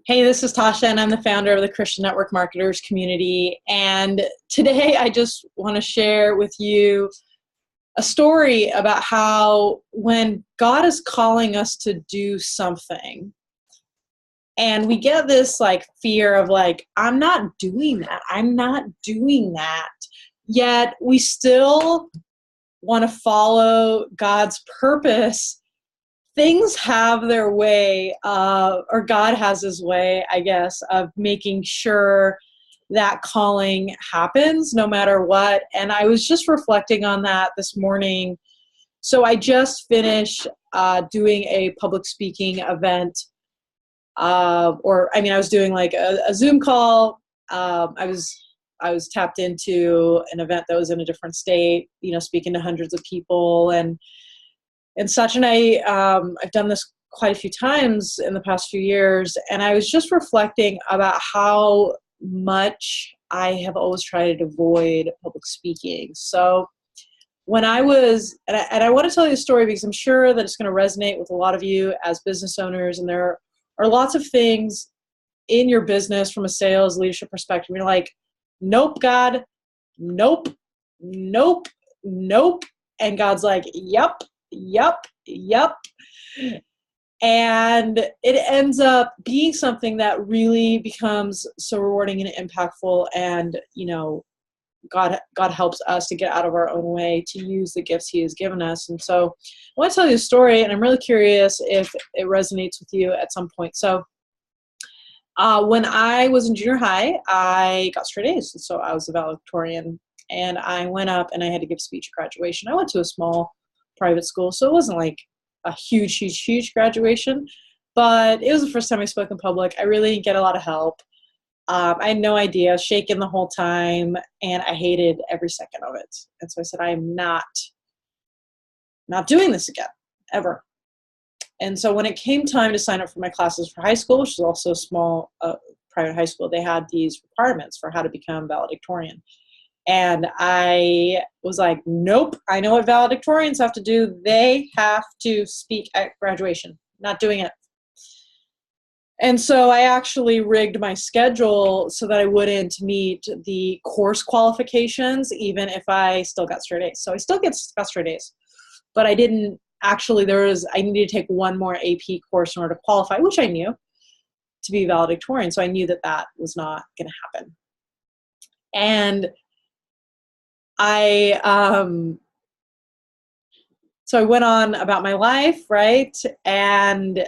Hey, this is Tasha, and I'm the founder of the Christian Network Marketers community. And today I just want to share with you a story about how when God is calling us to do something, and we get this fear of I'm not doing that. I'm not doing that. Yet we still want to follow God's purpose. Things have their way, or God has his way, I guess, of making sure that calling happens no matter what. And I was just reflecting on that this morning. So I just finished doing a public speaking event, I was doing a Zoom call. I was tapped into an event that was in a different state, speaking to hundreds of people and such. And I've done this quite a few times in the past few years. And I was just reflecting about how much I have always tried to avoid public speaking. So when I was, and I want to tell you a story because I'm sure that it's going to resonate with a lot of you as business owners. And there are lots of things in your business from a sales leadership perspective. You're like, nope, God, nope, nope, nope. And God's like, yep. And it ends up being something that really becomes so rewarding and impactful. And, God helps us to get out of our own way to use the gifts he has given us. And so I want to tell you a story, and I'm really curious if it resonates with you at some point. So when I was in junior high, I got straight A's. So I was a valedictorian, and I went up and I had to give a speech at graduation. I went to a small private school, so it wasn't like a huge graduation, but it was the first time I spoke in public. I really didn't get a lot of help. I had no idea. I was shaking the whole time, and I hated every second of it. And so I said, I am not doing this again, ever. And so when it came time to sign up for my classes for high school, which is also a small private high school, they had these requirements for how to become valedictorian. And I was like, nope, I know what valedictorians have to do. They have to speak at graduation. Not doing it. And so I actually rigged my schedule so that I wouldn't meet the course qualifications, even if I still got straight A's. So I still got straight A's, but I didn't actually, I needed to take one more AP course in order to qualify, which I knew to be valedictorian. So I knew that was not going to happen. And so I went on about my life, right? And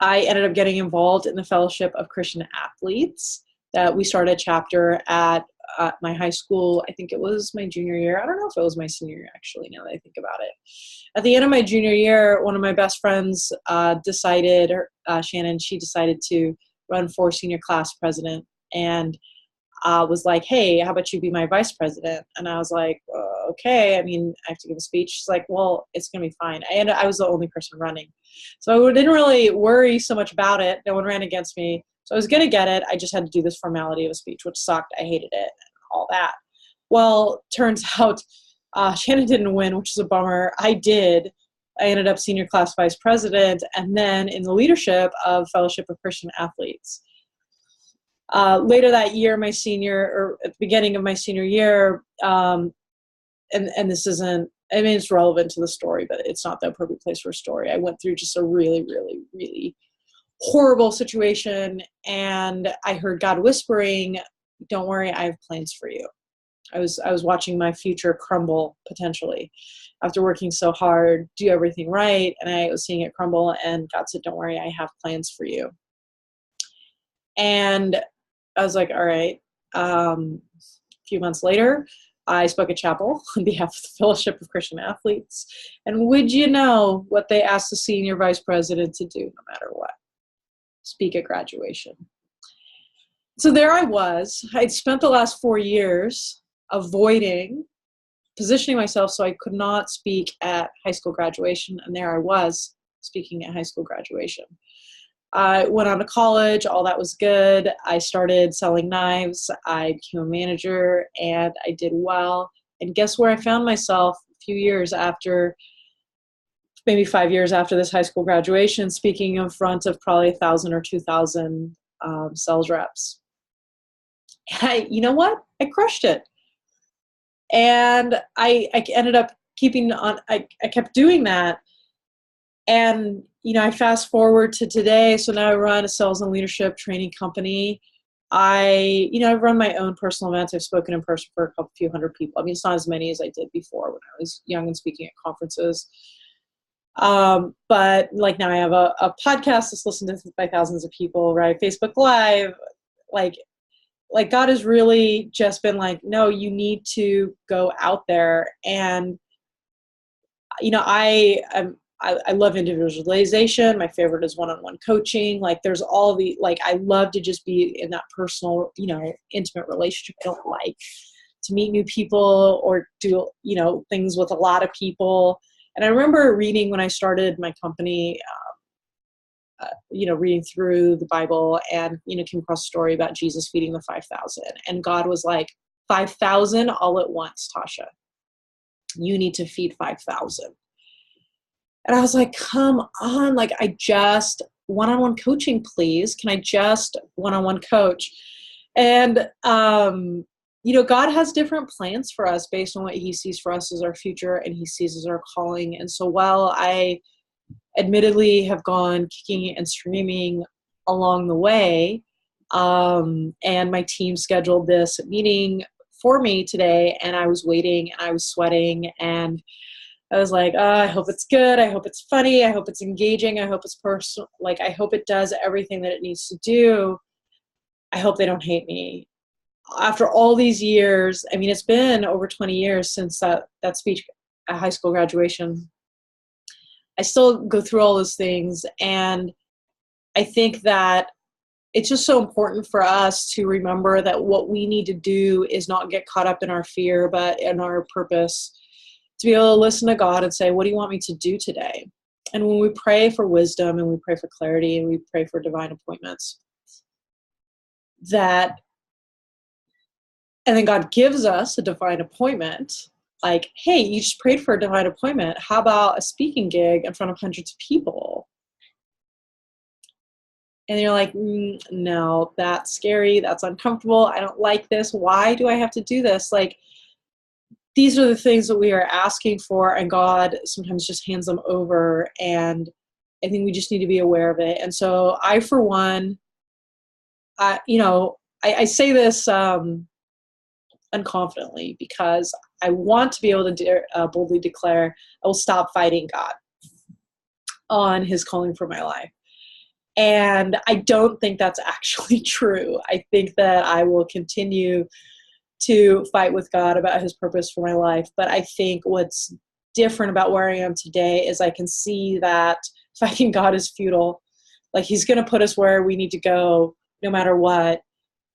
I ended up getting involved in the Fellowship of Christian Athletes that we started a chapter at my high school. I think it was my junior year. I don't know if it was my senior year, actually, now that I think about it. At the end of my junior year, one of my best friends decided, Shannon, she decided to run for senior class president, and was like, hey, how about you be my vice president? And I was like, okay, I have to give a speech. She's like, well, it's going to be fine. And I was the only person running. So I didn't really worry so much about it. No one ran against me. So I was going to get it. I just had to do this formality of a speech, which sucked. I hated it and all that. Well, turns out Shannon didn't win, which is a bummer. I did. I ended up senior class vice president, and then in the leadership of Fellowship of Christian Athletes. Later that year, at the beginning of my senior year, and this isn't, it's relevant to the story, but it's not the appropriate place for a story. I went through just a really, really, really horrible situation, and I heard God whispering, don't worry, I have plans for you. I was watching my future crumble potentially after working so hard, do everything right, and I was seeing it crumble, and God said, don't worry, I have plans for you. And I was like, all right. A few months later, I spoke at chapel on behalf of the Fellowship of Christian Athletes. And would you know what they asked the senior vice president to do no matter what? Speak at graduation. So there I was. I'd spent the last 4 years positioning myself so I could not speak at high school graduation. And there I was speaking at high school graduation. I went on to college, all that was good. I started selling knives. I became a manager, and I did well. And guess where I found myself a few years after maybe 5 years after this high school graduation, speaking in front of probably 1,000 or 2,000 sales reps. And you know what? I crushed it. And I ended up keeping on, I kept doing that. And, I fast forward to today. So now I run a sales and leadership training company. I've run my own personal events. I've spoken in person for a few hundred people. I mean, it's not as many as I did before when I was young and speaking at conferences. But like now I have a podcast that's listened to by thousands of people, right? Facebook Live, like God has really just been like, no, you need to go out there. And, I love individualization. My favorite is one-on-one coaching. Like there's all I love to just be in that personal, intimate relationship. I don't like to meet new people or do, things with a lot of people. And I remember reading when I started my company, reading through the Bible and, came across a story about Jesus feeding the 5,000. And God was like, 5,000 all at once, Tasha. You need to feed 5,000. And I was like, come on, like I just one-on-one coaching, please. Can I just one-on-one coach? And, God has different plans for us based on what he sees for us as our future and he sees as our calling. And so while I admittedly have gone kicking and screaming along the way, and my team scheduled this meeting for me today, and I was waiting and I was sweating and I was like, oh, I hope it's good. I hope it's funny. I hope it's engaging. I hope it's personal. Like, I hope it does everything that it needs to do. I hope they don't hate me. After all these years, I mean, it's been over 20 years since that speech at high school graduation. I still go through all those things. And I think that it's just so important for us to remember that what we need to do is not get caught up in our fear, but in our purpose. To be able to listen to God and say, what do you want me to do today? And when we pray for wisdom and we pray for clarity and we pray for divine appointments, and then God gives us a divine appointment, like, hey, you just prayed for a divine appointment. How about a speaking gig in front of hundreds of people? And you're like, no, that's scary. That's uncomfortable. I don't like this. Why do I have to do this? Like, these are the things that we are asking for, and God sometimes just hands them over. And I think we just need to be aware of it. And so I, for one, I say this unconfidently because I want to be able to boldly declare I will stop fighting God on his calling for my life. And I don't think that's actually true. I think that I will continue to fight with God about his purpose for my life. But I think what's different about where I am today is I can see that fighting God is futile. Like, he's going to put us where we need to go no matter what.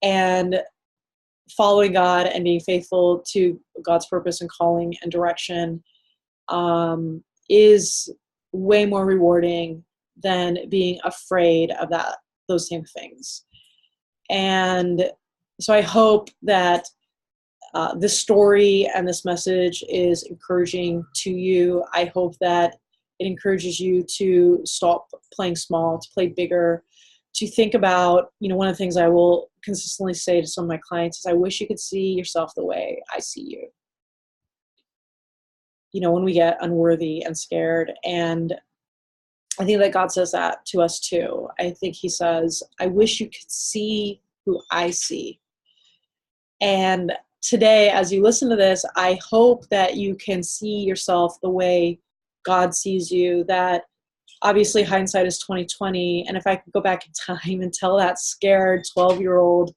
And following God and being faithful to God's purpose and calling and direction is way more rewarding than being afraid of those same things. And so I hope that this story and this message is encouraging to you. I hope that it encourages you to stop playing small, to play bigger, to think about, one of the things I will consistently say to some of my clients is, I wish you could see yourself the way I see you. When we get unworthy and scared. And I think that God says that to us too. I think he says, I wish you could see who I see. And today, as you listen to this, I hope that you can see yourself the way God sees you, that obviously hindsight is 20/20. And if I could go back in time and tell that scared 12-year-old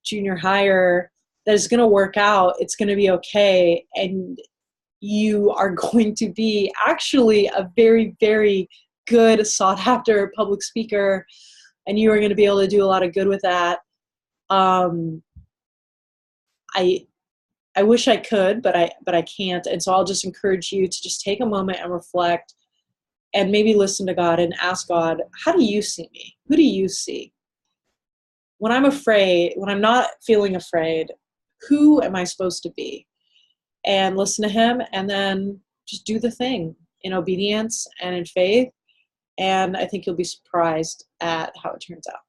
junior hire that it's going to work out, it's going to be okay, and you are going to be actually a very, very good, sought after public speaker, and you are going to be able to do a lot of good with that. I wish I could, but I can't. And so I'll just encourage you to just take a moment and reflect and maybe listen to God and ask God, how do you see me? Who do you see? When I'm afraid, when I'm not feeling afraid, who am I supposed to be? And listen to him, and then just do the thing. in obedience and in faith. And I think you'll be surprised at how it turns out.